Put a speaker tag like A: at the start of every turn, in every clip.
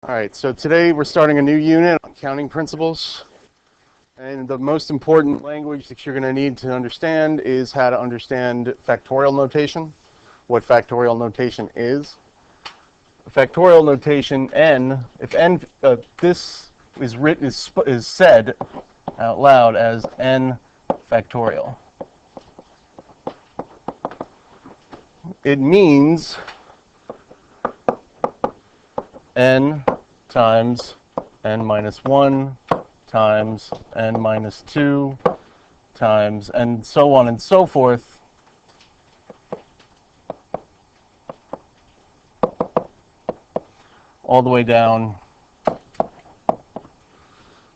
A: All right, so today we're starting a new unit on counting principles. And the most important language that you're going to need to understand is how to understand factorial notation, what factorial notation is. Factorial notation n, if n, this is written is said out loud as n factorial. It means n times n minus 1 times n minus 2 times, and so on and so forth, all the way down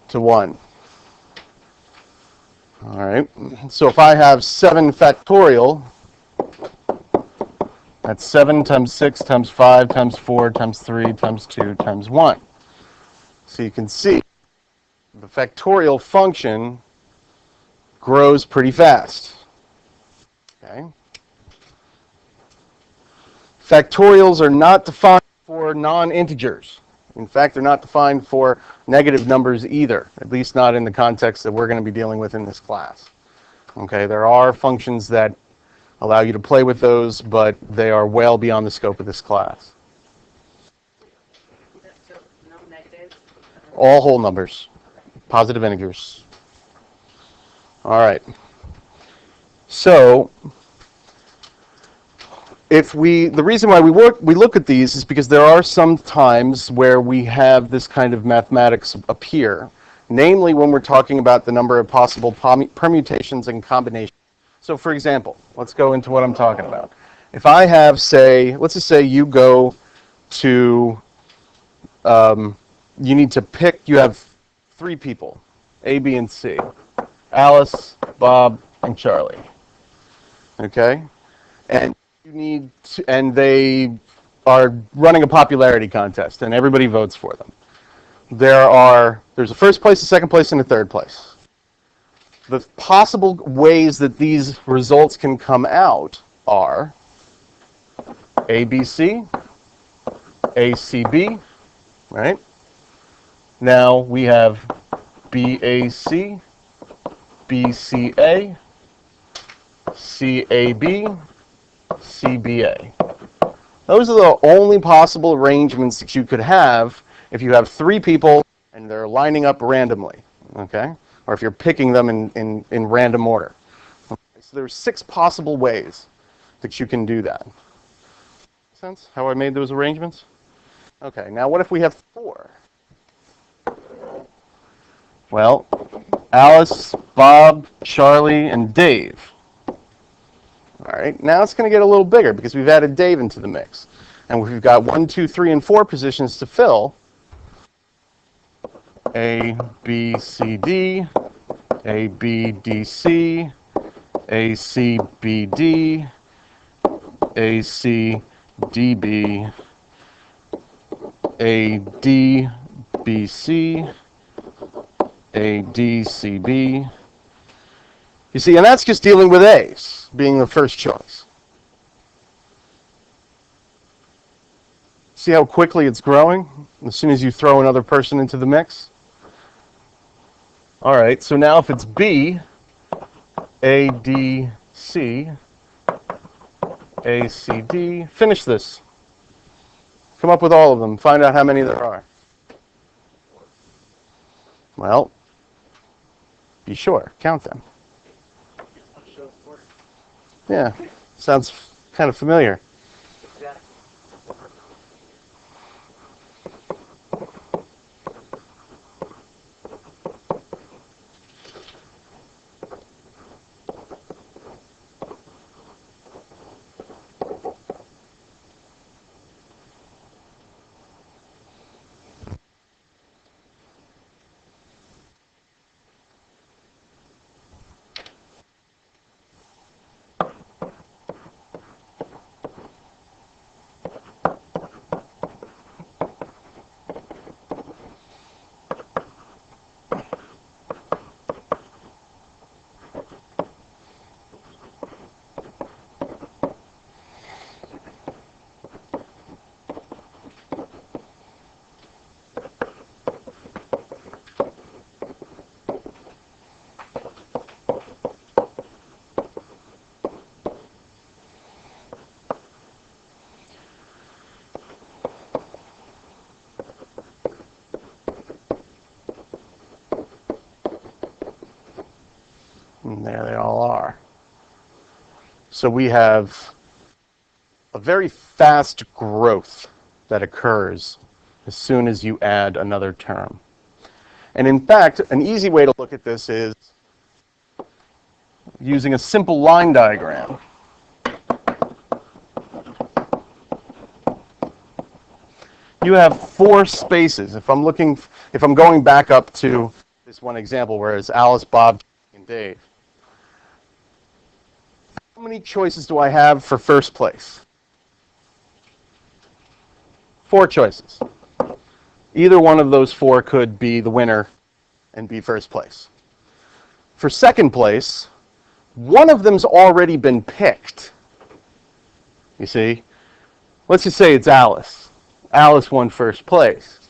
A: to 1. All right, so if I have 7 factorial, that's 7 times 6 times 5 times 4 times 3 times 2 times 1. So you can see the factorial function grows pretty fast. Okay. Factorials are not defined for non-integers. In fact, they're not defined for negative numbers either, at least not in the context that we're going to be dealing with in this class. Okay, there are functions that allow you to play with those, but they are well beyond the scope of this class.
B: So no negatives?
A: All whole numbers, positive integers. All right. So the reason why we look at these is because there are some times where we have this kind of mathematics appear, namely when we're talking about the number of possible permutations and combinations. So for example, let's go into what I'm talking about. If I have, say, let's just say you go to, you need to pick, you have 3 people, A, B, and C, Alice, Bob, and Charlie. Okay? And you need to, and they are running a popularity contest, and everybody votes for them. There's a first place, a second place, and a third place. The possible ways that these results can come out are ABC, ACB, right? Now we have BAC, BCA, CAB, CBA. Those are the only possible arrangements that you could have if you have 3 people and they're lining up randomly, okay? Or if you're picking them in random order. Okay, so there's 6 possible ways that you can do that. Make sense how I made those arrangements? Okay, now what if we have 4? Well, Alice, Bob, Charlie, and Dave. All right, now it's going to get a little bigger because we've added Dave into the mix. And we've got 1, 2, 3, and 4 positions to fill. A, B, C, D, A, B, D, C, A, C, B, D, A, C, D, B, A, D, B, C, A, D, C, B. You see, and that's just dealing with A's being the first choice. See how quickly it's growing as soon as you throw another person into the mix? All right, so now if it's B, A, D, C, A, C, D, finish this. Come up with all of them. Find out how many there are. Well, be sure. Count them. Yeah, sounds kind of familiar. And there they all are. So we have a very fast growth that occurs as soon as you add another term. And in fact, an easy way to look at this is using a simple line diagram. You have 4 spaces. If I'm going back up to this one example where it's Alice, Bob, and Dave. How many choices do I have for first place? 4 choices. Either one of those 4 could be the winner and be first place. For second place, one of them's already been picked. You see? Let's just say it's Alice. Alice won first place.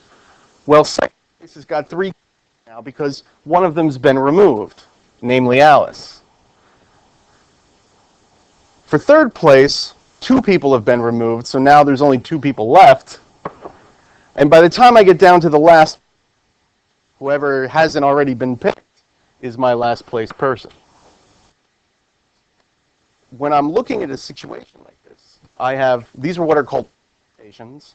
A: Well, second place has got 3 now because one of them's been removed, namely Alice. For third place, 2 people have been removed, so now there's only 2 people left. And by the time I get down to the last, whoever hasn't already been picked is my last place person. When I'm looking at a situation like this, I have, these are what are called permutations.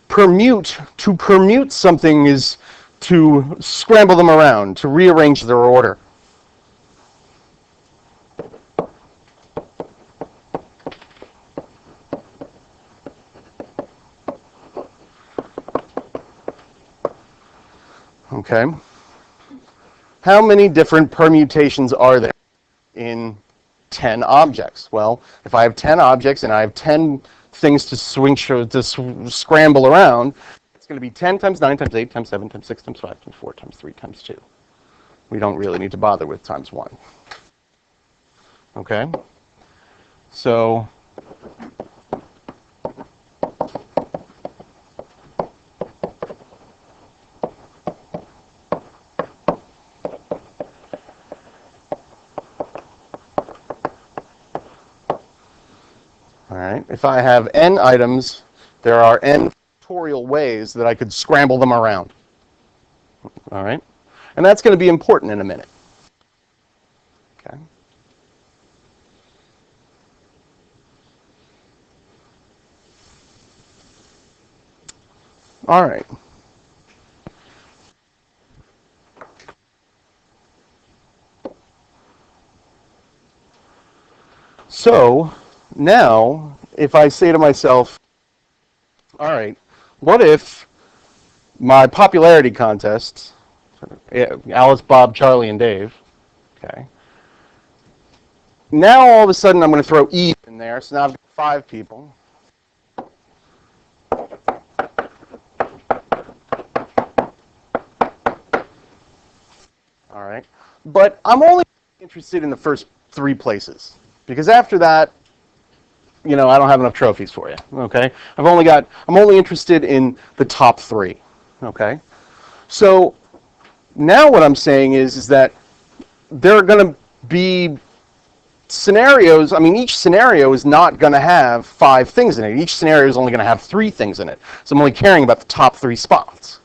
A: To permute something is to scramble them around, to rearrange their order. Okay. How many different permutations are there in 10 objects? Well, if I have 10 objects and I have 10 things to scramble around, it's going to be 10 times 9 times 8 times 7 times 6 times 5 times 4 times 3 times 2. We don't really need to bother with times 1. Okay? So if I have n items, there are n factorial ways that I could scramble them around. All right? And that's going to be important in a minute. Okay? All right. So now, if I say to myself, all right, what if my popularity contest, Alice, Bob, Charlie, and Dave, okay, now all of a sudden I'm going to throw Eve in there, so now I've got 5 people. All right, but I'm only interested in the first 3 places, because after that, you know, I don't have enough trophies for you, okay? I'm only interested in the top 3, okay? So now what I'm saying is that there are going to be scenarios. I mean, each scenario is not going to have 5 things in it. Each scenario is only going to have 3 things in it. So I'm only caring about the top 3 spots.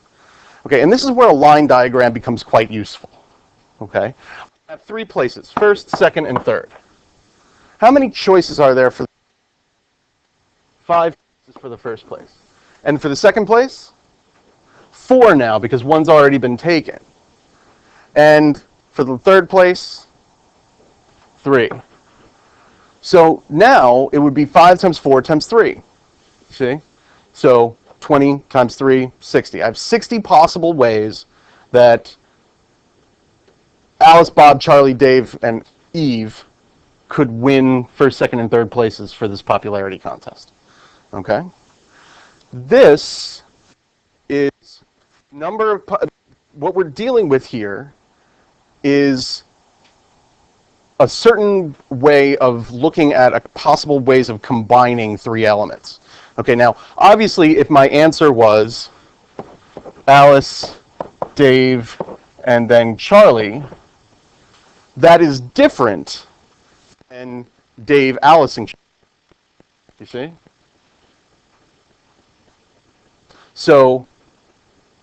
A: Okay, and this is where a line diagram becomes quite useful. Okay? I have 3 places, first, second, and third. How many choices are there for 5 choices for the first place? And for the second place? 4 now, because one's already been taken. And for the third place, 3. So now it would be 5 times 4 times 3. See? So 20 times 3, 60. I have 60 possible ways that Alice, Bob, Charlie, Dave, and Eve could win first, second, and third places for this popularity contest. Okay? This is what we're dealing with here is a certain way of looking at possible ways of combining 3 elements. Okay, now, obviously, if my answer was Alice, Dave, and then Charlie, that is different than Dave, Alice, and Charlie. You see? So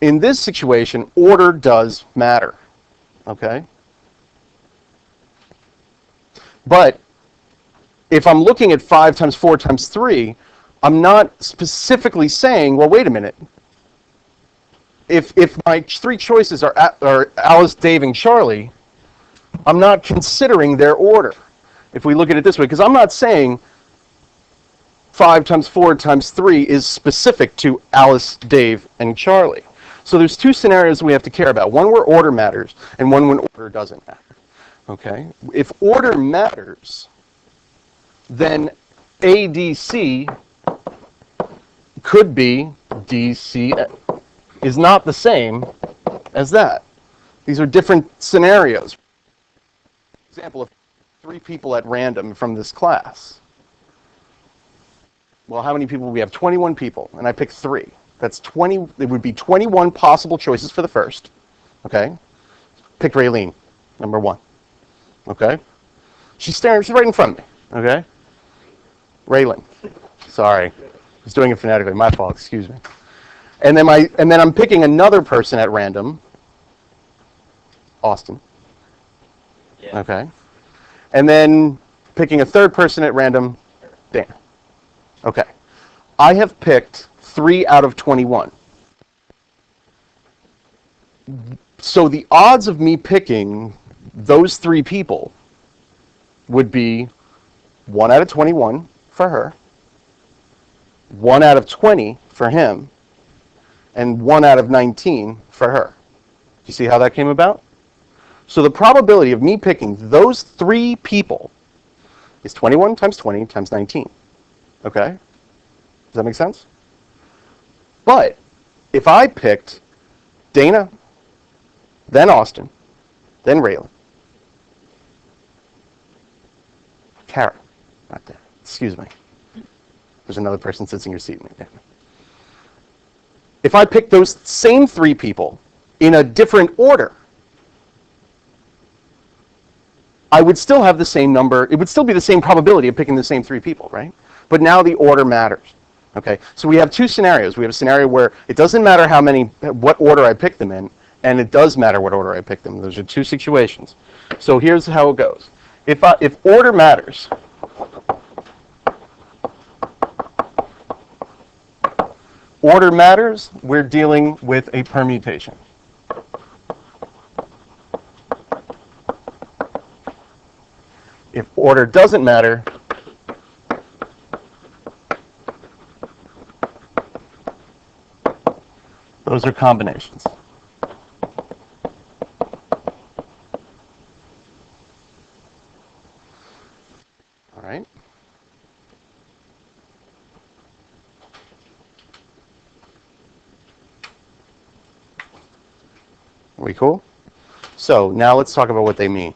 A: in this situation, order does matter, okay? But if I'm looking at 5 times 4 times 3, I'm not specifically saying, well, wait a minute. If my 3 choices are Alice, Dave, and Charlie, I'm not considering their order. If we look at it this way, because I'm not saying 5 times 4 times 3 is specific to Alice, Dave, and Charlie. So there's 2 scenarios we have to care about. One where order matters, and one when order doesn't matter. Okay? If order matters, then ADC could be DC is not the same as that. These are different scenarios. For example, if 3 people at random from this class. Well, how many people? We have 21 people, and I pick 3. That's 20. It would be 21 possible choices for the first. Okay? Pick Raylene, number 1. Okay? She's staring. She's right in front of me. Okay? Raylene. Sorry. I was doing it phonetically. My fault. Excuse me. And then I'm picking another person at random. Austin. Yeah. Okay. And then picking a third person at random. Dan. Okay. I have picked 3 out of 21. So the odds of me picking those 3 people would be 1 out of 21 for her, 1 out of 20 for him, and 1 out of 19 for her. Do you see how that came about? So the probability of me picking those 3 people is 21 times 20 times 19. Okay? Does that make sense? But if I picked Dana, then Austin, then Raylan, Kara, not that. Excuse me. There's another person sits in your seat. If I pick those same 3 people in a different order, I would still have the same number. It would still be the same probability of picking the same 3 people, right? But now the order matters. Okay, so we have 2 scenarios. We have a scenario where it doesn't matter what order I pick them in, and it does matter what order I pick them. Those are 2 situations. So here's how it goes. If order matters, we're dealing with a permutation. If order doesn't matter, those are combinations. All right. Are we cool? So now let's talk about what they mean.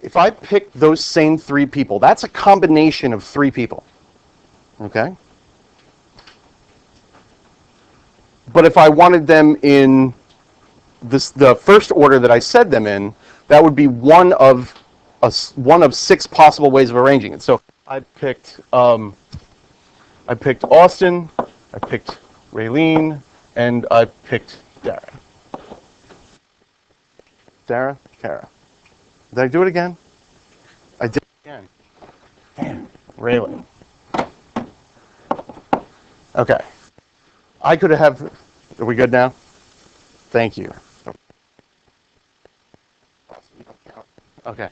A: If I pick those same 3 people, that's a combination of 3 people. Okay? But if I wanted them in the first order that I said them in, that would be one of 6 possible ways of arranging it. So I picked Austin, I picked Raylene, and I picked Dara. Dara, Kara. Did I do it again? I did it again. Damn, Raylene. Okay. I could have. Are we good now? Thank you. Okay.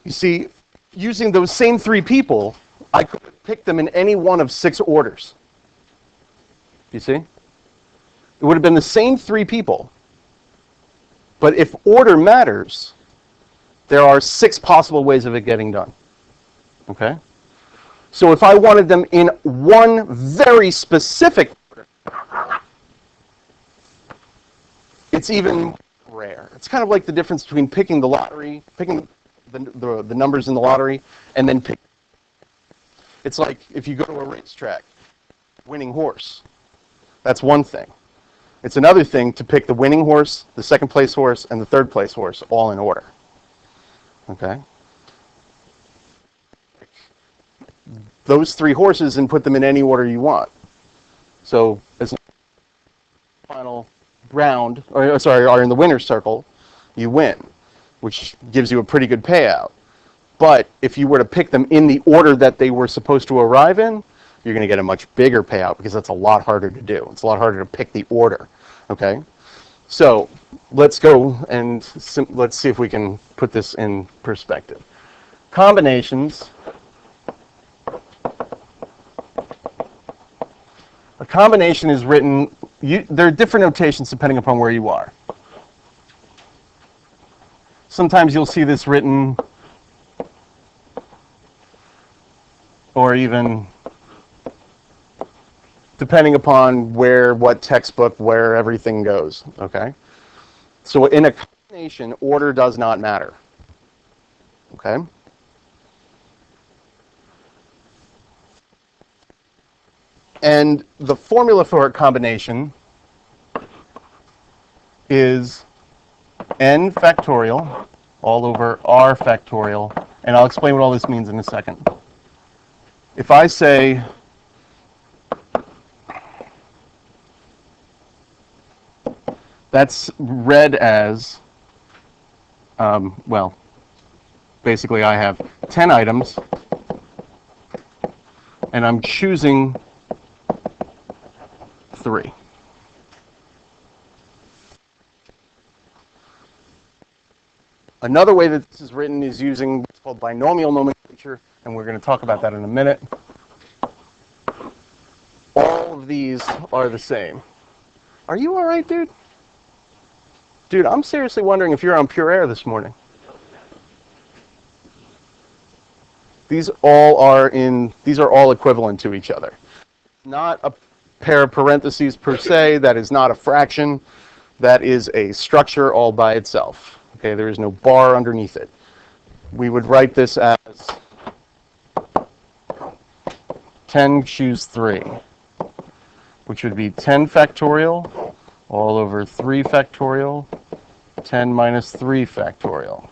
A: You see, using those same 3 people, I could pick them in any one of 6 orders. You see? It would have been the same 3 people. But if order matters, there are 6 possible ways of it getting done. Okay? So if I wanted them in one very specific order, it's even rare. It's kind of like the difference between picking the lottery, picking the numbers in the lottery, and then pick. It's like if you go to a racetrack, winning horse. That's one thing. It's another thing to pick the winning horse, the second place horse, and the third place horse all in order. Okay? Those three horses and put them in any order you want. So as final round, or sorry, are in the winner's circle, you win, which gives you a pretty good payout. But if you were to pick them in the order that they were supposed to arrive in, you're going to get a much bigger payout because that's a lot harder to do. It's a lot harder to pick the order. Okay? So let's go and let's see if we can put this in perspective. Combinations. A combination is written, there are different notations depending upon where you are. Sometimes you'll see this written, or even depending upon what textbook, where everything goes, okay? So in a combination, order does not matter, okay? And the formula for a combination is n factorial all over r factorial, and I'll explain what all this means in a second. If I say that's read as, well, basically I have 10 items, and I'm choosing 3. Another way that this is written is using what's called binomial nomenclature, and we're going to talk about that in a minute. All of these are the same. Are you all right, dude? Dude, I'm seriously wondering if you're on pure air this morning. These are all equivalent to each other. Not a pair of parentheses per se. That is not a fraction. That is a structure all by itself. Okay, there is no bar underneath it. We would write this as 10 choose 3, which would be 10 factorial all over 3 factorial, 10 minus 3 factorial.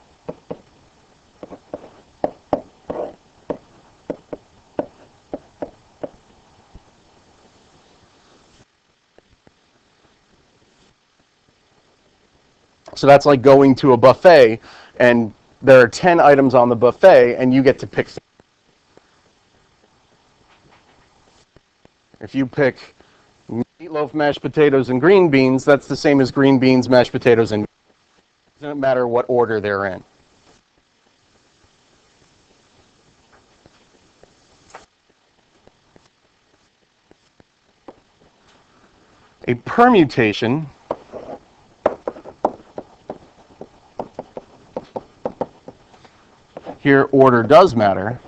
A: So that's like going to a buffet, and there are 10 items on the buffet, and you get to pick. If you pick meatloaf, mashed potatoes, and green beans, that's the same as green beans, mashed potatoes, and it doesn't matter what order they're in. A permutation here, order does matter.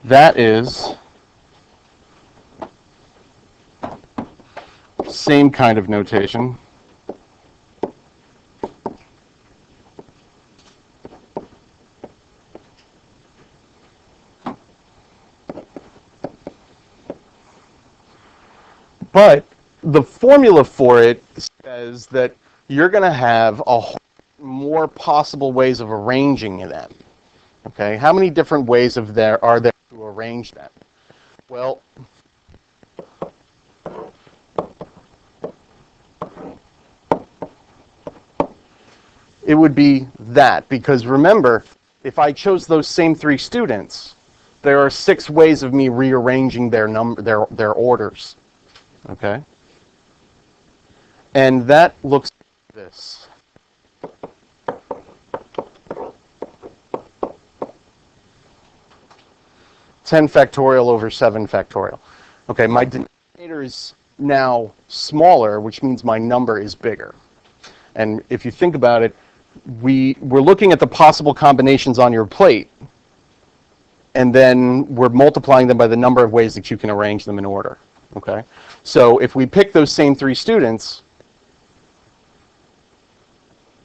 A: That is same kind of notation. But the formula for it says that you're going to have more possible ways of arranging them. Okay, how many different ways are there to arrange them? Well, it would be that, because remember, if I chose those same 3 students, there are 6 ways of me rearranging their orders. Okay? And that looks like this. (10 factorial over 7 factorial). Okay, my denominator is now smaller, which means my number is bigger. And if you think about it, we're looking at the possible combinations on your plate, and then we're multiplying them by the number of ways that you can arrange them in order. Okay? So if we pick those same 3 students,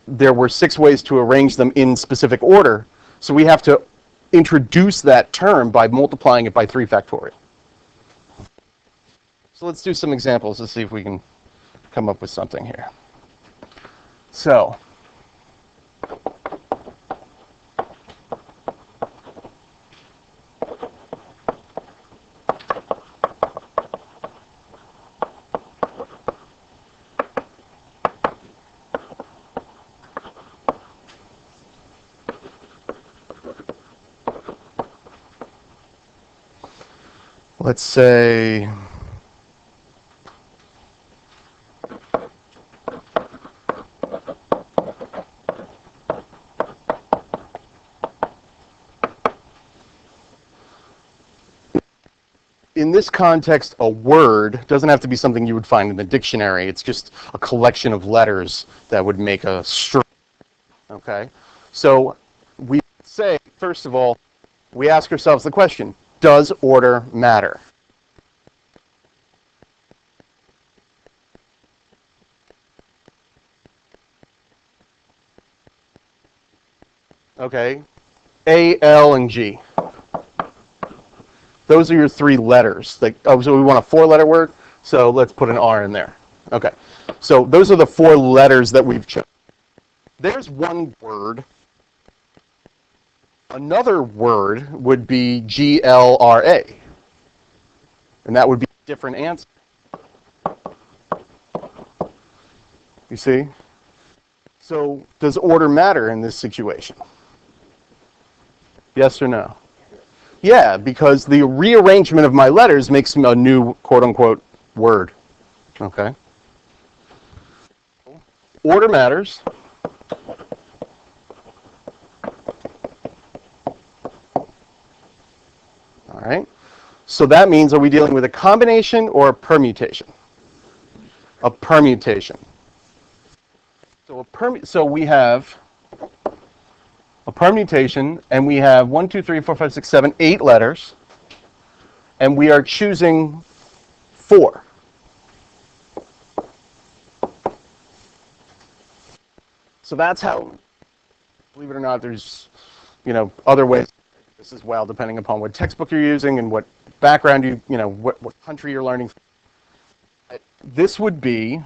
A: there were 6 ways to arrange them in specific order. So we have to introduce that term by multiplying it by 3 factorial. So let's do some examples to see if we can come up with something here. So let's say in this context, a word doesn't have to be something you would find in the dictionary. It's just a collection of letters that would make a string. Okay? So we say, first of all, we ask ourselves the question, does order matter? Okay? A, L, and G. Those are your 3 letters. So we want a 4-letter word, so let's put an R in there. Okay. So those are the 4 letters that we've chosen. There's one word. Another word would be GLRA. And that would be a different answer. You see? So does order matter in this situation? Yes or no? Yeah, because the rearrangement of my letters makes a new quote-unquote word. Okay? Order matters. All right? So that means, are we dealing with a combination or a permutation? A permutation. So we have a permutation, and we have 1, 2, 3, 4, 5, 6, 7, 8 letters, and we are choosing 4. So that's how, believe it or not, there's, other ways this as well, depending upon what textbook you're using and what background what country you're learning. This would be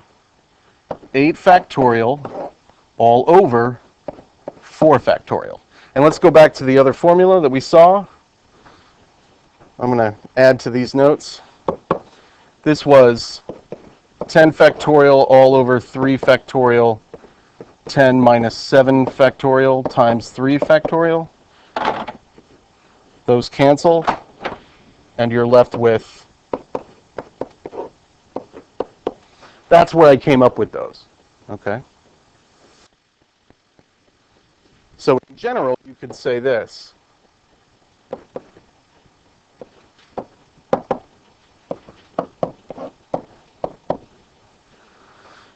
A: 8 factorial all over 4 factorial. And let's go back to the other formula that we saw. I'm going to add to these notes. This was 10 factorial all over 3 factorial, 10 minus 7 factorial times 3 factorial. Those cancel, and you're left with, that's where I came up with those. Okay? So in general, you could say this.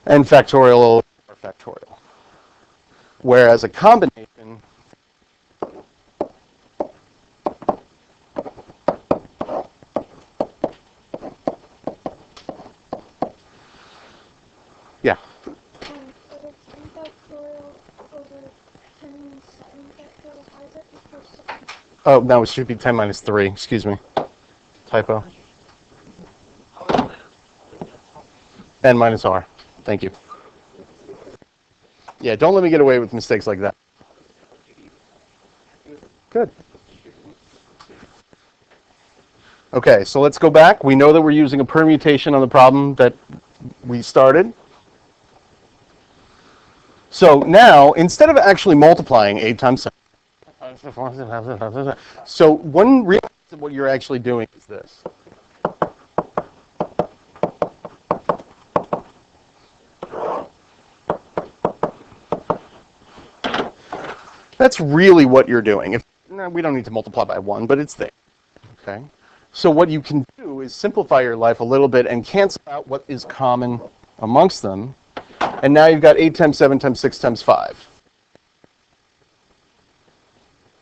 A: N factorial over factorial. Whereas a combination, yeah. Oh, no, it should be 10 minus 3. Excuse me. Typo. N minus R. Thank you. Yeah, don't let me get away with mistakes like that. Good. Okay, so let's go back. We know that we're using a permutation on the problem that we started. So now, instead of actually multiplying 8 times 7, so one real what you're actually doing is this. That's really what you're doing. We don't need to multiply by 1, but it's there. Okay. So what you can do is simplify your life a little bit and cancel out what is common amongst them. And now you've got 8 times 7 times 6 times 5.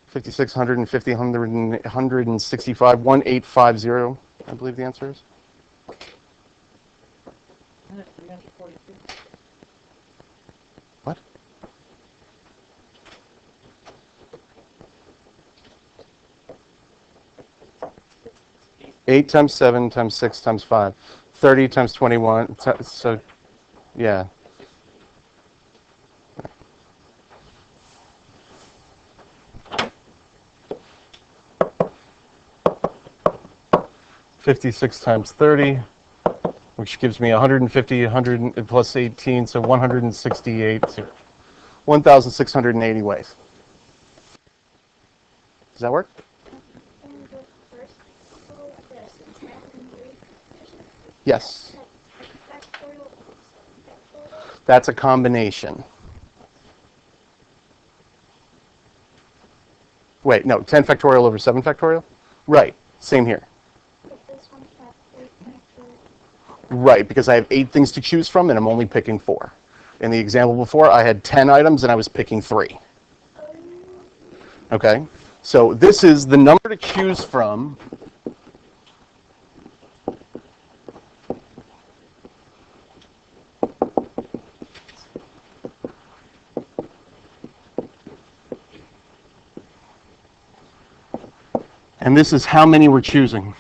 A: 56, 150, 165, 1850, I believe the answer is. 8 times 7 times 6 times 5. 30 times 21. So, yeah. $56 times 30, which gives me 150, 100 plus 18, so 168, 1,680 ways. Does that work? Yes. That's a combination. Wait, no, 10 factorial over 7 factorial? Right, same here. Right, because I have 8 things to choose from and I'm only picking 4. In the example before, I had 10 items and I was picking 3. Okay, so this is the number to choose from. And this is how many we're choosing.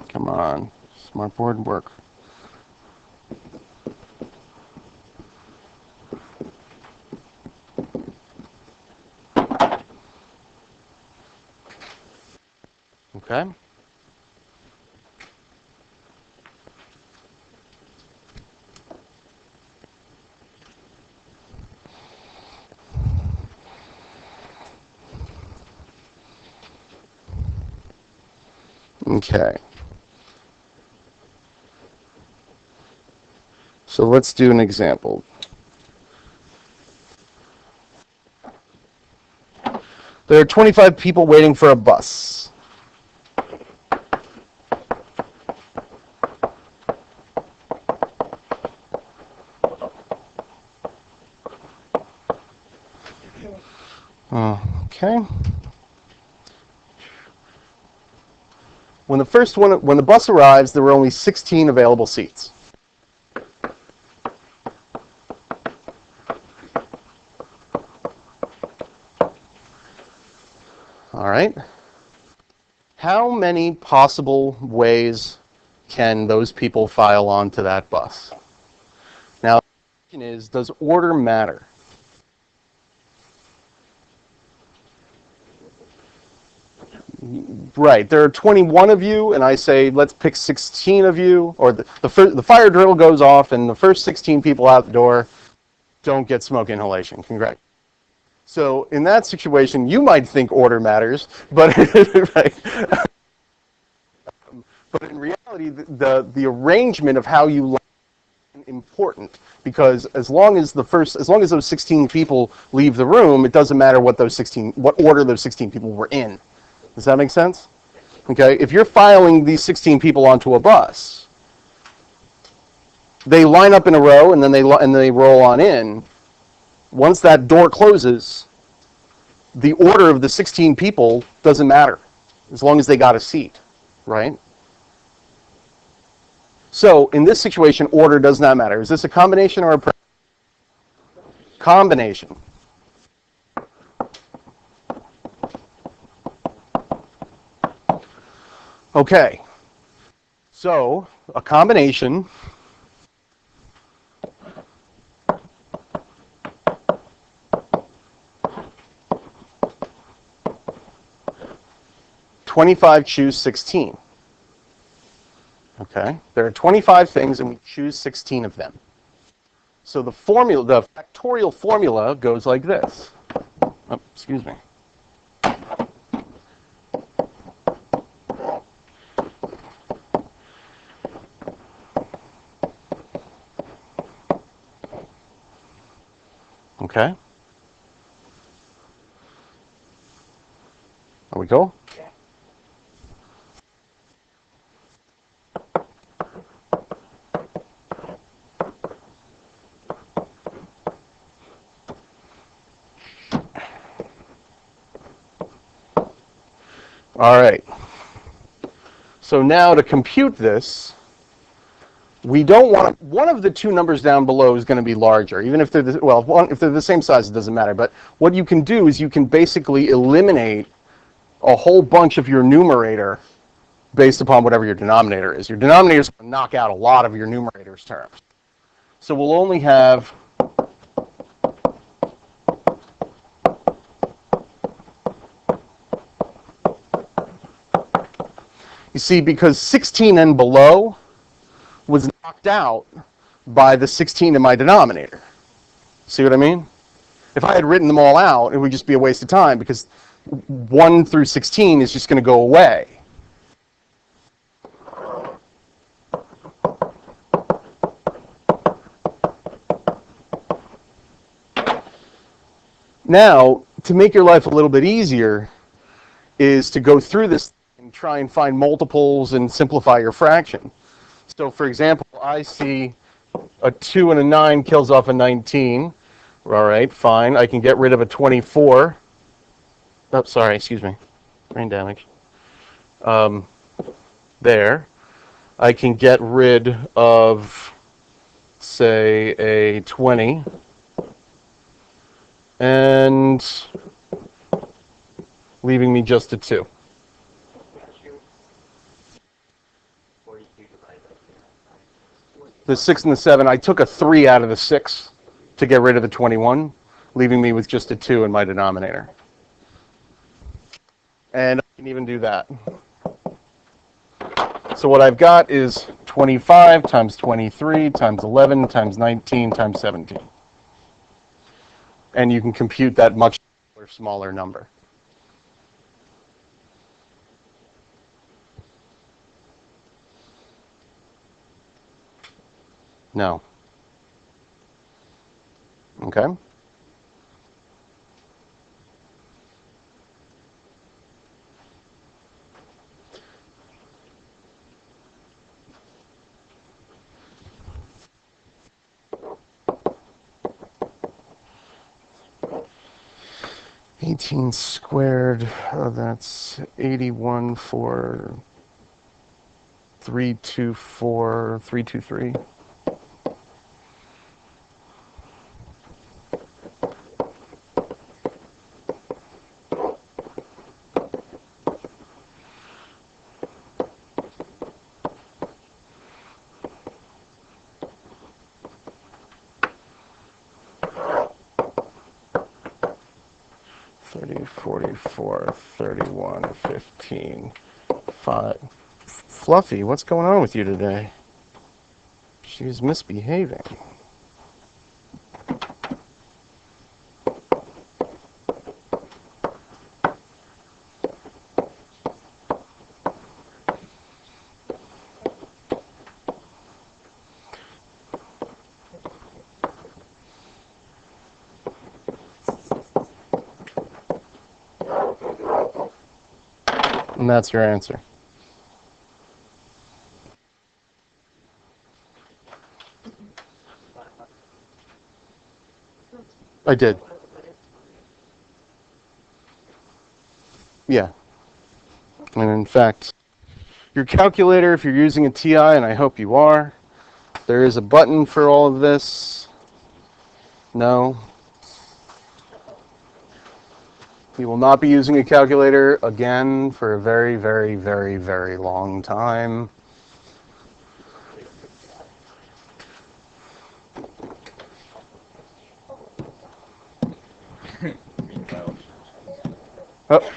A: Come on, smartboard work. Okay. Okay. So let's do an example. There are 25 people waiting for a bus. Okay. When the bus arrives, there were only 16 available seats. All right. How many possible ways can those people file onto that bus? Now, the question is, does order matter? Right. There are 21 of you, and I say, let's pick 16 of you, or the fire drill goes off, and the first 16 people out the door don't get smoke inhalation. Congrats. So in that situation, you might think order matters, but right. But in reality, the arrangement of how you is important, because as long as those 16 people leave the room, it doesn't matter what order those 16 people were in. Does that make sense? Okay, if you're filing these 16 people onto a bus, they line up in a row and then they roll on in. Once that door closes, the order of the 16 people doesn't matter as long as they got a seat, right? So in this situation, order does not matter. Is this a combination or a combination? Okay, so a combination (25) choose 16. Okay, there are 25 things and we choose 16 of them. So the factorial formula goes like this. Oh, excuse me. Okay. There we go. All right. So now to compute this, We don't want to, one of the two numbers down below is going to be larger, even if they're if they're the same size, it doesn't matter. But what you can do is you can basically eliminate a whole bunch of your numerator based upon whatever your denominator is. Your denominator is going to knock out a lot of your numerator's terms. So we'll only have you see, because 16 and below was knocked out by the 16 in my denominator. See what I mean? If I had written them all out, it would just be a waste of time because 1 through 16 is just going to go away. Now, to make your life a little bit easier is to go through this and try and find multiples and simplify your fraction. So, for example, I see a 2 and a 9 kills off a 19. All right, fine. I can get rid of a 24. Oh, sorry, excuse me. Brain damage. There. I can get rid of, say, a 20. And leaving me just a 2. The 6 and the 7, I took a 3 out of the 6 to get rid of the 21, leaving me with just a 2 in my denominator. And I can even do that. So what I've got is 25 times 23 times 11 times 19 times 17. And you can compute that much smaller number. No. Okay. Eighteen squared, that's 81 for 324, 323. Forty-four, 31, 15, 5. Fluffy, what's going on with you today? She's misbehaving. And that's your answer. I did. Yeah. And in fact, your calculator, if you're using a TI, and I hope you are, there is a button for all of this. No. You will not be using a calculator again for a very, very, very, very long time. Oh.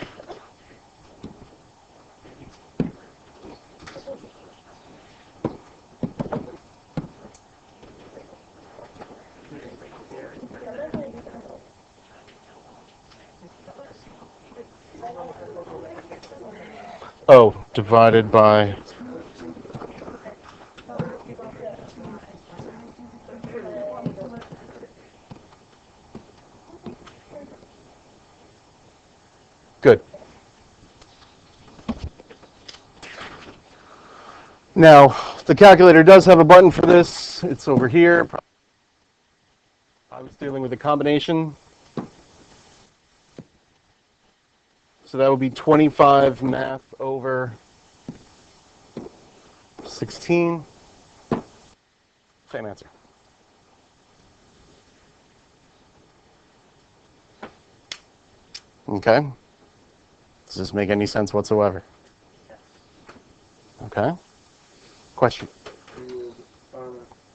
A: Oh, divided by... Good. Now, the calculator does have a button for this. It's over here. I was dealing with a combination. So that would be 25 math over 16. Same answer. Okay. Does this make any sense whatsoever? Okay. Question.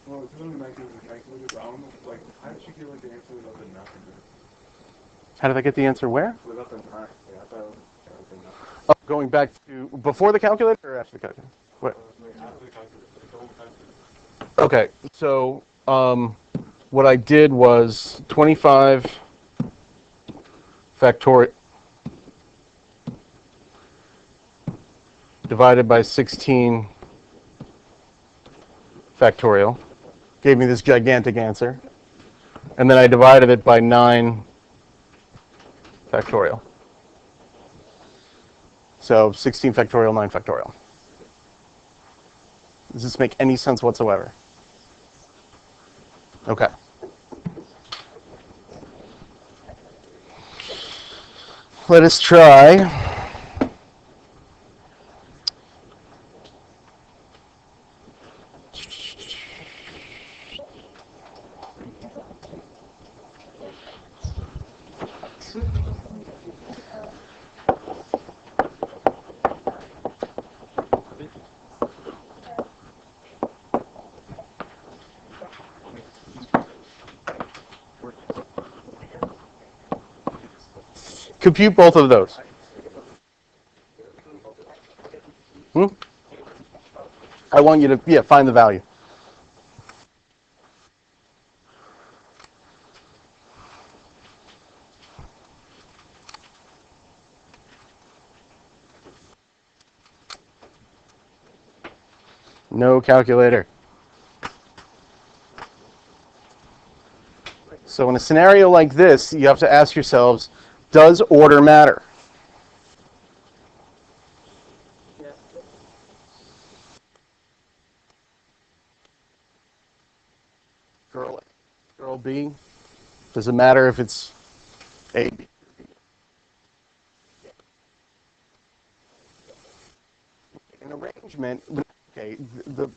C: Well, it's really nice using the calculator, but I don't know, like, how did you get, like, the answer without the nothing?
A: How did I get the answer where?
C: Without the not, yeah, I thought it was the nothing.
A: Oh, going back to before the calculator or after the calculator? What?
C: Like, after the calculator, like, the whole calculator.
A: Okay, so what I did was 25 factorial divided by 16 factorial gave me this gigantic answer. And then I divided it by 9 factorial. So 16 factorial, 9 factorial. Does this make any sense whatsoever? Okay. Let us try. Compute both of those. I want you to, find the value. No calculator. So in a scenario like this, you have to ask yourselves, does order matter?
B: Yes.
A: Girl A, girl B? Does it matter if it's A, B? An arrangement, okay, the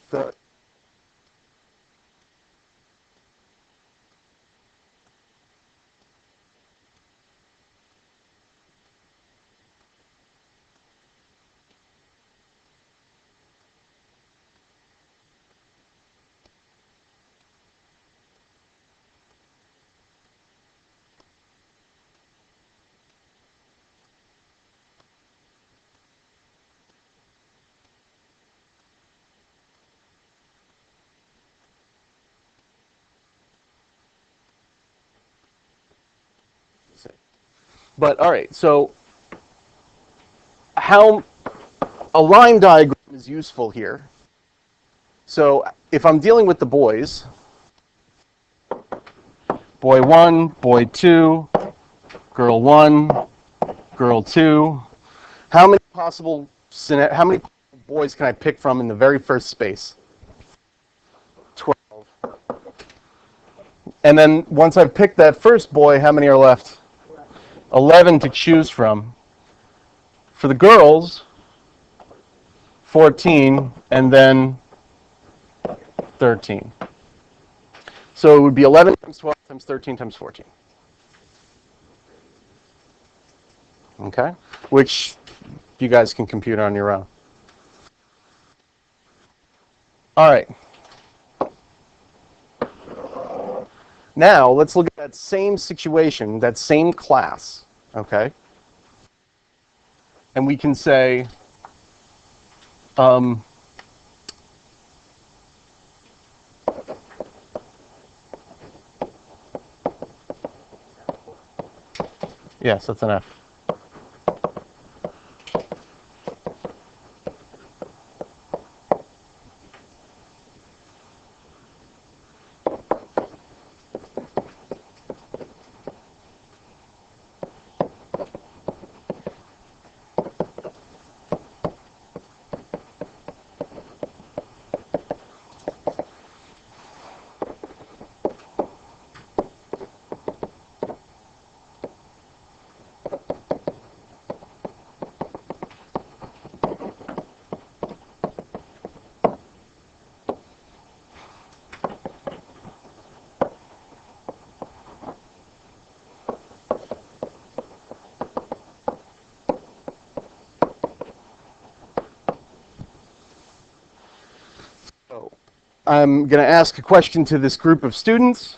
A: but all right, so how a line diagram is useful here. So if I'm dealing with the boys, boy 1, boy 2, girl 1, girl 2, how many how many boys can I pick from in the very first space? 12. And then once I've picked that first boy, how many are left? 11 to choose from. For the girls, 14, and then 13. So it would be 11 times 12 times 13 times 14. Okay? Which you guys can compute on your own. All right. Now, let's look at that same situation, that same class. Okay? And we can say, yes, that's an F. I'm going to ask a question to this group of students,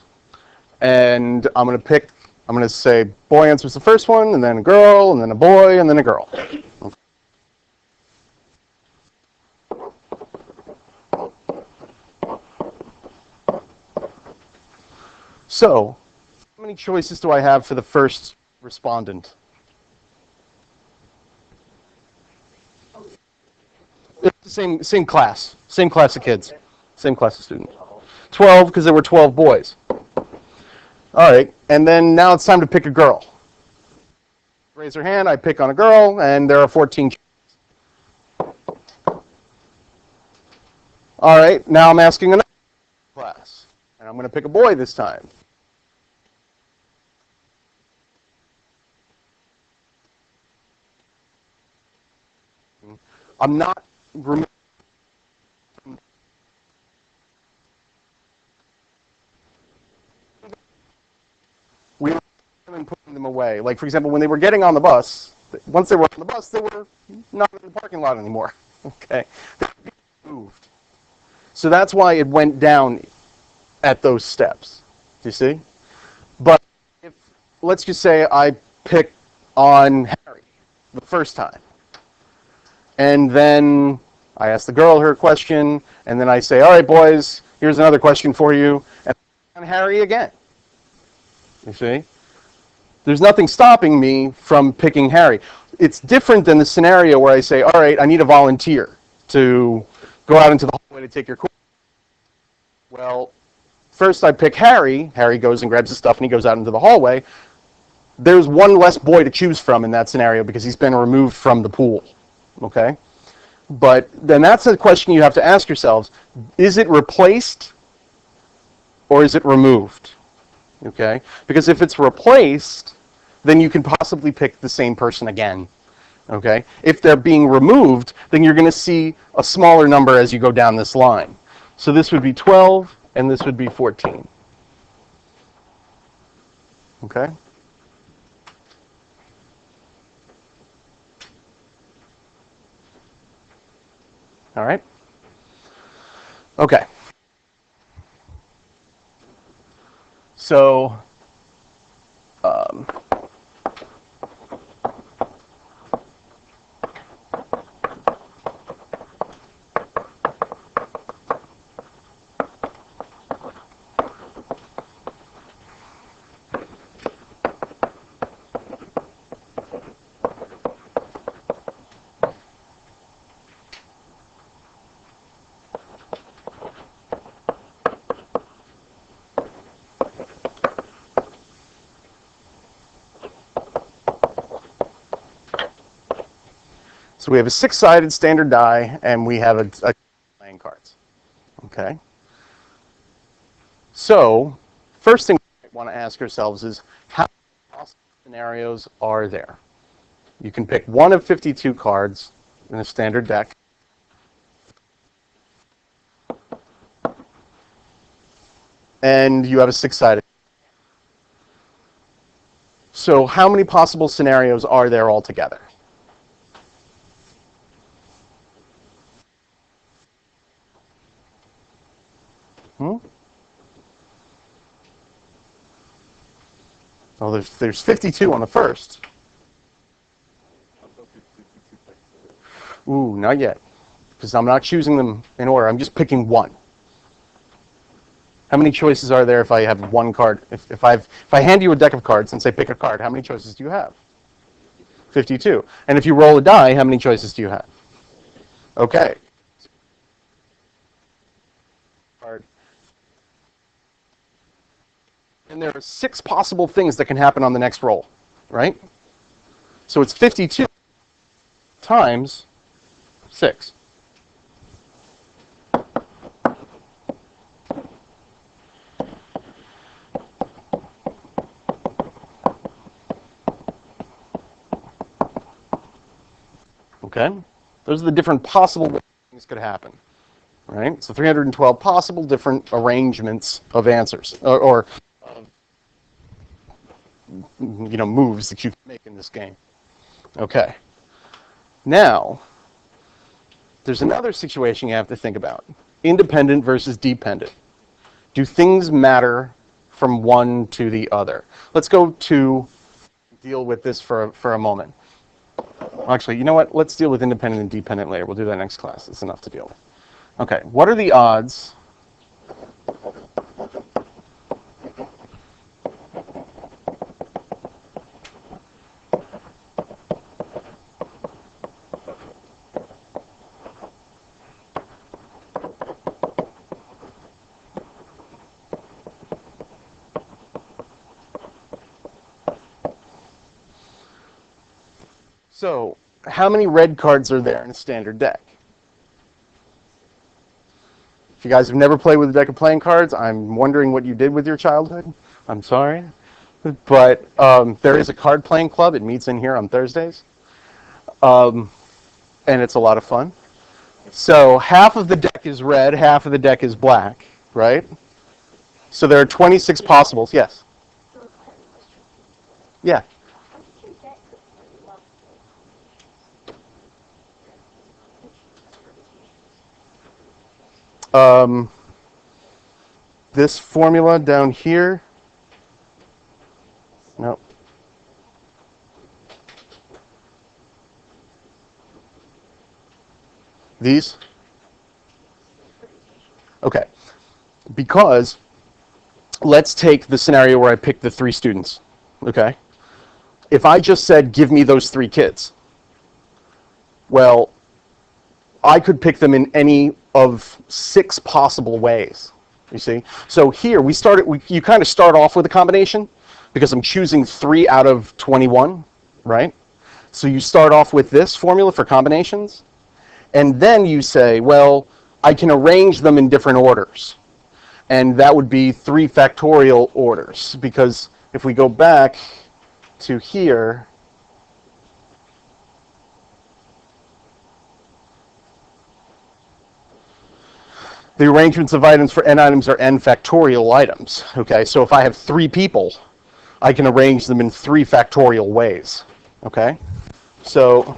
A: and I'm going to say boy answers the first one, and then a girl, and then a boy, and then a girl. So, how many choices do I have for the first respondent? It's the same class of kids, same class of students. 12 because there were 12 boys. All right, and then now it's time to pick a girl. Raise her hand, I pick on a girl, and there are 14 choices. All right, now I'm asking another class, and I'm going to pick a boy this time. I'm not removing. We were putting them away. Like, for example, when they were getting on the bus, once they were on the bus, they were not in the parking lot anymore. Okay, they moved. So that's why it went down at those steps. Do you see? But if, let's just say I pick on Harry the first time, and then I ask the girl her question, and then I say, all right, boys, here's another question for you, and on Harry again. You see? There's nothing stopping me from picking Harry. It's different than the scenario where I say, all right, I need a volunteer to go out into the hallway to take your course. Well, first I pick Harry. Harry goes and grabs his stuff and he goes out into the hallway. There's one less boy to choose from in that scenario because he's been removed from the pool. Okay? But then that's a question you have to ask yourselves. Is it replaced or is it removed? Okay? Because if it's replaced, then you can possibly pick the same person again. Okay? If they're being removed, then you're going to see a smaller number as you go down this line. So this would be 12, and this would be 14. Okay? All right? Okay. So, so we have a 6-sided standard die, and we have a playing cards. Okay? So, first thing we want to ask ourselves is, how many possible scenarios are there? You can pick one of 52 cards in a standard deck. And you have a 6-sided. So how many possible scenarios are there altogether? Well, there's 52 on the first. Ooh, not yet. Because I'm not choosing them in order. I'm just picking one. How many choices are there if I have one card? If I hand you a deck of cards and say pick a card, how many choices do you have? 52. And if you roll a die, how many choices do you have? Okay. Card. And there are 6 possible things that can happen on the next roll, right? So it's 52 times 6. Okay? Those are the different possible ways things could happen. Right? So 312 possible different arrangements of answers, or moves that you can make in this game. Okay. Now, there's another situation you have to think about. independent versus dependent. Do things matter from one to the other? Let's go to deal with this for a moment. Actually, you know what? Let's deal with independent and dependent later. We'll do that next class. It's enough to deal with. Okay, what are the odds So, how many red cards are there in a standard deck? If you guys have never played with a deck of playing cards, I'm wondering what you did with your childhood. I'm sorry. But there is a card playing club. It meets in here on Thursdays. And it's a lot of fun. So half of the deck is red, half of the deck is black, right? So there are 26 possibles. Yes? Yeah. This formula down here. No. These? Okay. Because let's take the scenario where I picked the 3 students. Okay? If I just said, give me those 3 kids, well, I could pick them in any of 6 possible ways. You see? So here you kind of start off with a combination because I'm choosing 3 out of 21, right? So you start off with this formula for combinations, and then you say, well, I can arrange them in different orders. And that would be 3 factorial orders, because if we go back to here, the arrangements of items for n items are n factorial items. Okay, so if I have 3 people, I can arrange them in 3 factorial ways. Okay, so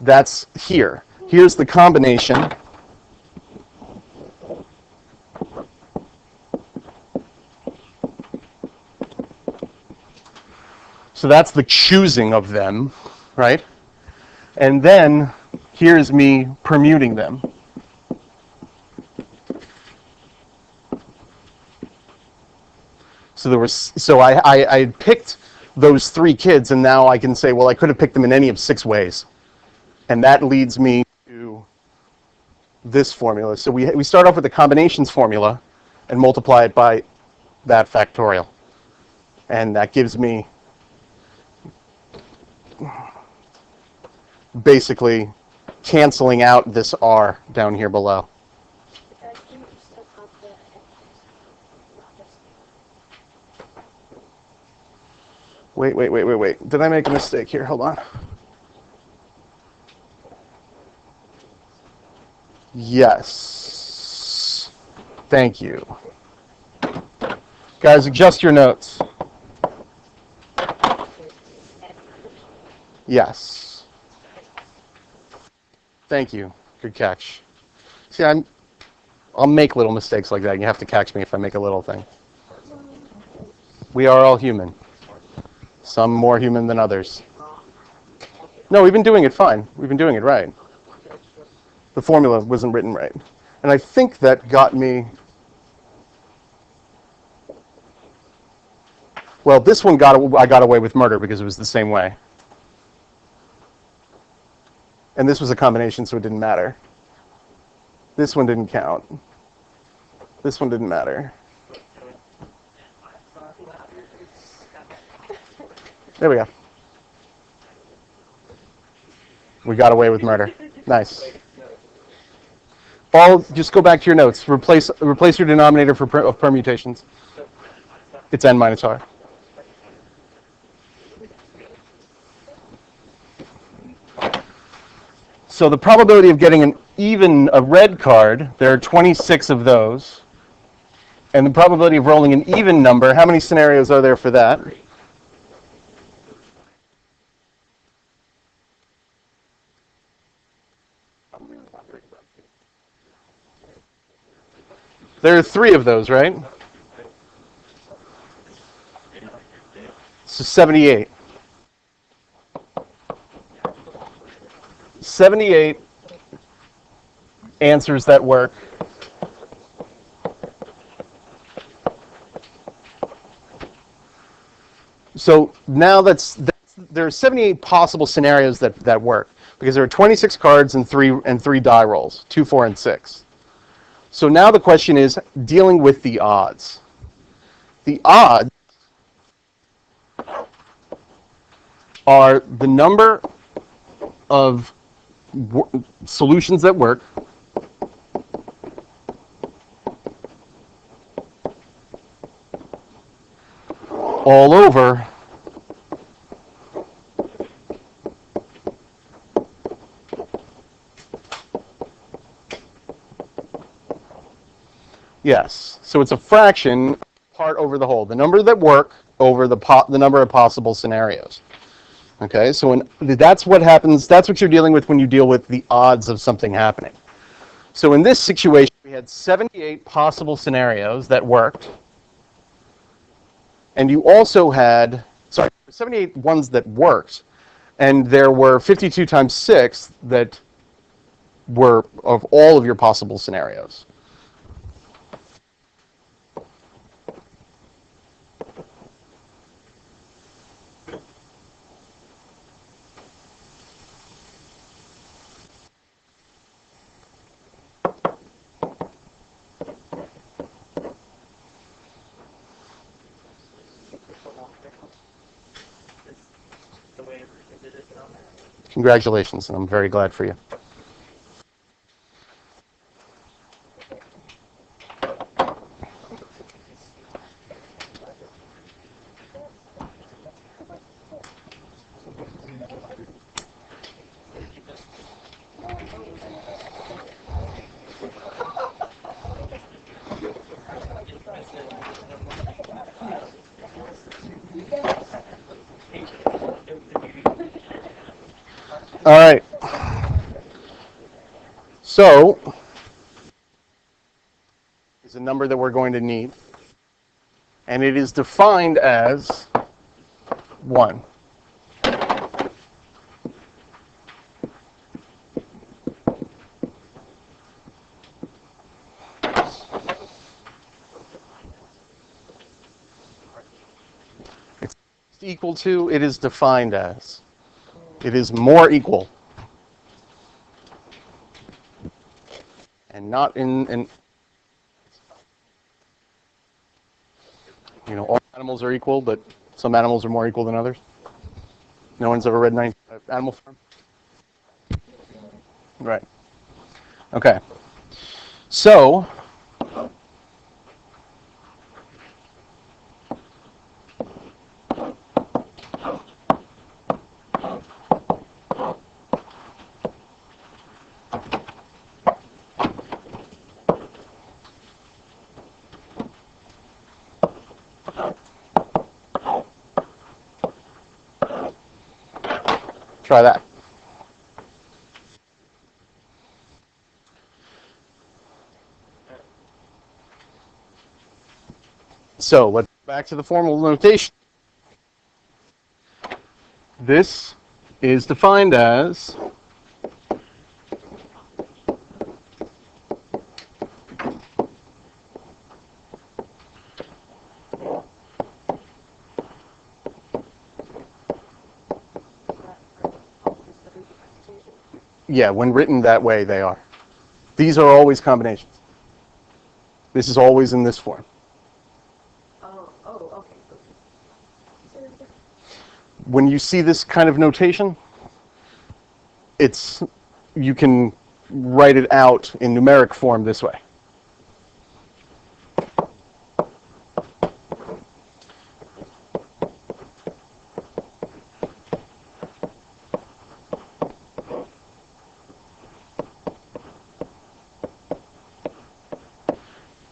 A: that's here. Here's the combination. So that's the choosing of them, right? And then here's me permuting them. So I picked those 3 kids, and now I can say, well, I could have picked them in any of 6 ways. And that leads me to this formula. So we start off with the combinations formula and multiply it by that factorial. And that gives me basically canceling out this R down here below. Wait. Did I make a mistake here? Hold on. Yes. Thank you. Guys, adjust your notes. Yes. Thank you. Good catch. See, I'll make little mistakes like that. You have to catch me if I make a little thing. We are all human. Some more human than others. No, we've been doing it fine. We've been doing it right. The formula wasn't written right. And I think that got me... Well, this one I got away with murder because it was the same way. And this was a combination, so it didn't matter. This one didn't count. This one didn't matter. There we go. We got away with murder. Nice. Just go back to your notes. Replace your denominator of permutations. It's n minus r. So the probability of getting a red card, there are 26 of those. And the probability of rolling an even number, how many scenarios are there for that? There are 3 of those, right? So 78. 78 answers that work. So now there are 78 possible scenarios that work because there are 26 cards and three die rolls, 2, 4, and 6. So now the question is dealing with the odds. The odds are the number of solutions that work all over yes. So it's a fraction part over the whole. The number that work over the number of possible scenarios. Okay, so that's what happens. That's what you're dealing with when you deal with the odds of something happening. So in this situation, we had 78 possible scenarios that worked, and you also had 78 ones that worked, and there were 52 times 6 that were of all of your possible scenarios. Congratulations, and I'm very glad for you. All right. So, is a number that we're going to need, and it is defined as 1. It's equal to, it is defined as. It is more equal. And not in all animals are equal, but some animals are more equal than others. No one's ever read Animal Farm? Right. Okay. So, try that. So, let's go back to the formal notation. This is defined as yeah, when written that way, they are. These are always combinations. This is always in this form.
B: Okay.
A: When you see this kind of notation, you can write it out in numeric form this way.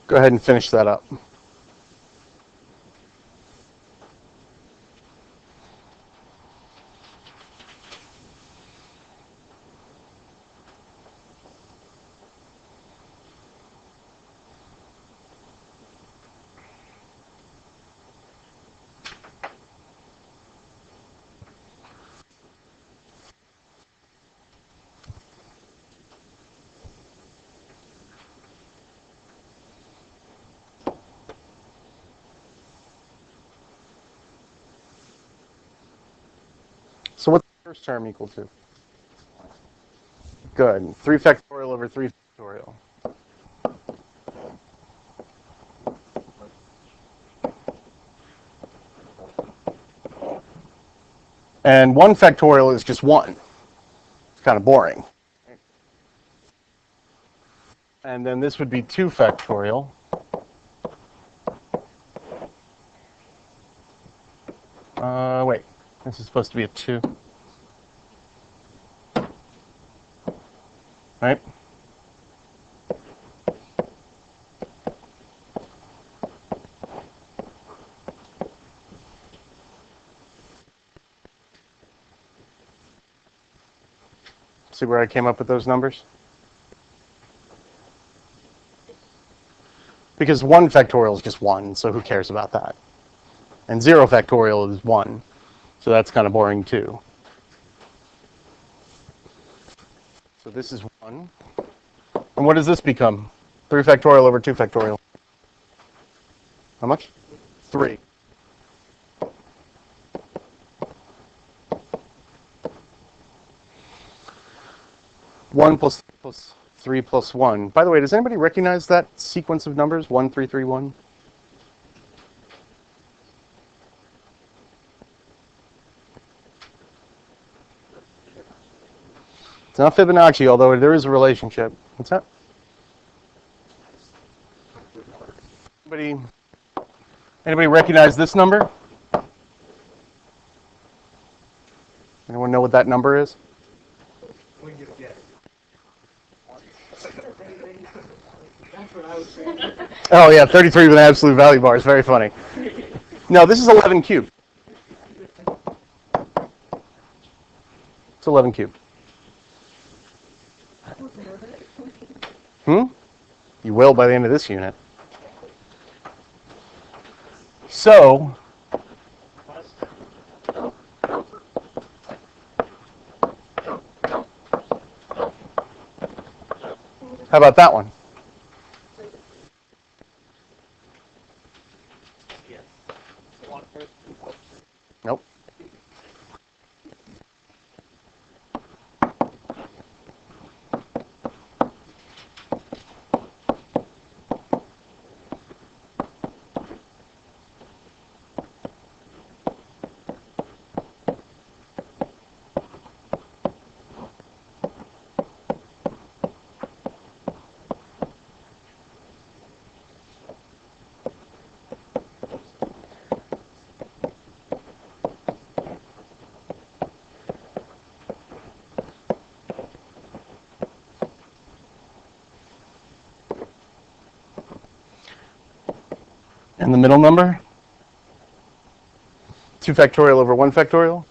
A: Go ahead and finish that up. first term equal to? Good. 3 factorial over 3 factorial. And 1 factorial is just 1. It's kind of boring. And then this would be 2 factorial. Wait, this is supposed to be a 2. Right? See where I came up with those numbers? Because 1 factorial is just 1, so who cares about that? And 0 factorial is 1, so that's kind of boring too. So this is 1. And what does this become? 3 factorial over 2 factorial. How much? 3. One plus 3 plus 1. By the way, does anybody recognize that sequence of numbers? 1, 3, 3, 1? It's not Fibonacci, although there is a relationship. What's that? Anybody recognize this number? Anyone know what that number is?
C: That's what I was saying.
A: Oh yeah, 33 with an absolute value bar is very funny. No, this is 11 cubed. It's 11 cubed. You will by the end of this unit. So, how about that one? Nope. And the middle number? 2 factorial over 1 factorial?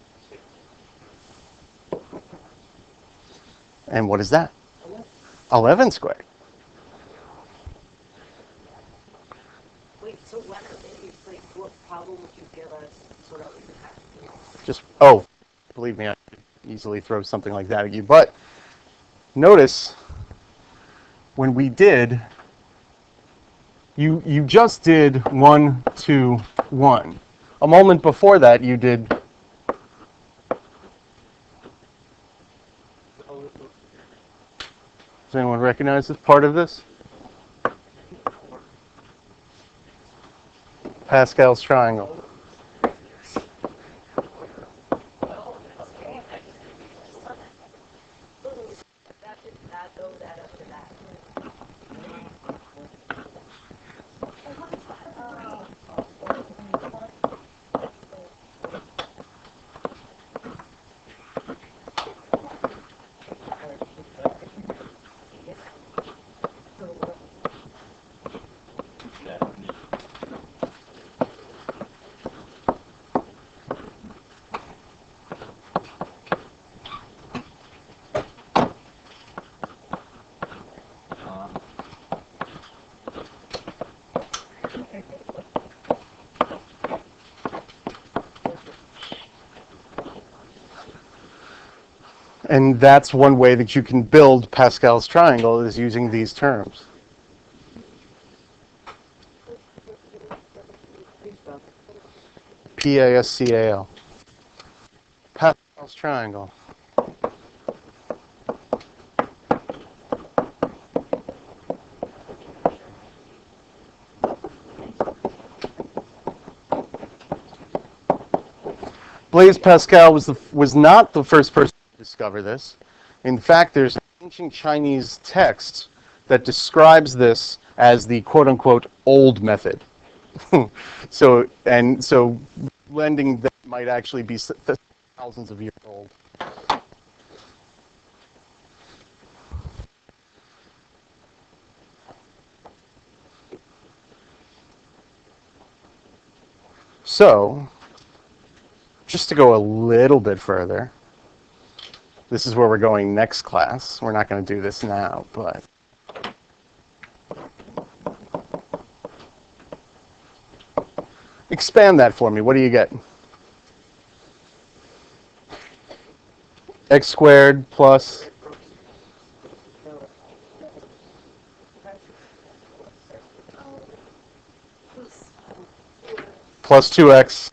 A: And what is that? 11 squared.
B: Wait, so what problem would you give us so that we could have?
A: Just, oh, believe me, I could easily throw something like that at you. But notice, when we did, you just did 1, 2, 1. A moment before that, you did. Does anyone recognize this part of this? Pascal's triangle. And that's one way that you can build Pascal's triangle, is using these terms. Pascal Pascal's triangle. Blaise Pascal was not the first person to discover this. In fact, there's an ancient Chinese text that describes this as the quote-unquote old method. so blending that might actually be thousands of years old. So, just to go a little bit further, this is where we're going next class. We're not going to do this now, but expand that for me. What do you get? X squared plus plus 2x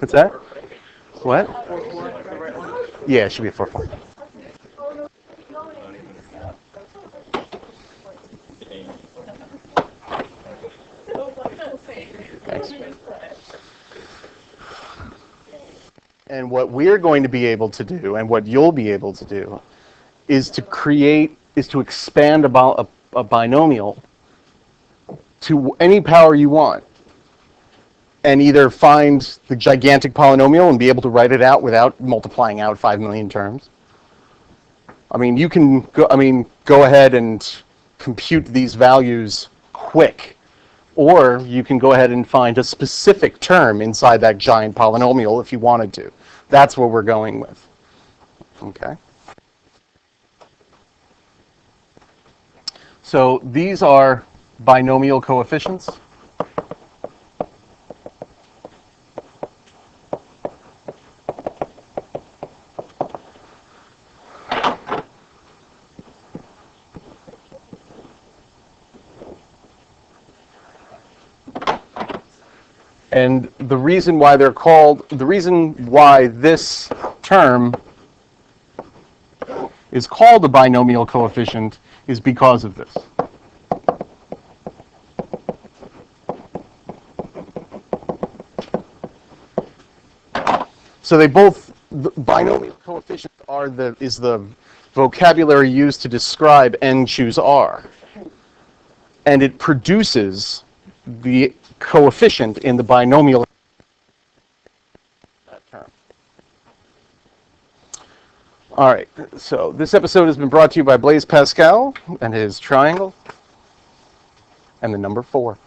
A: What's that? What? Yeah, it should be a 4-4. Thanks. And what we're going to be able to do, and what you'll be able to do, is to expand about a binomial to any power you want, and either find the gigantic polynomial and be able to write it out without multiplying out 5 million terms. I mean, you can go ahead and compute these values quick, or you can go ahead and find a specific term inside that giant polynomial if you wanted to. That's what we're going with. Okay. So these are binomial coefficients. And the reason why this term is called a binomial coefficient is because of this. So the binomial coefficients is the vocabulary used to describe n choose r. And it produces the coefficient in the binomial term. All right, so this episode has been brought to you by Blaise Pascal and his triangle and the number 4.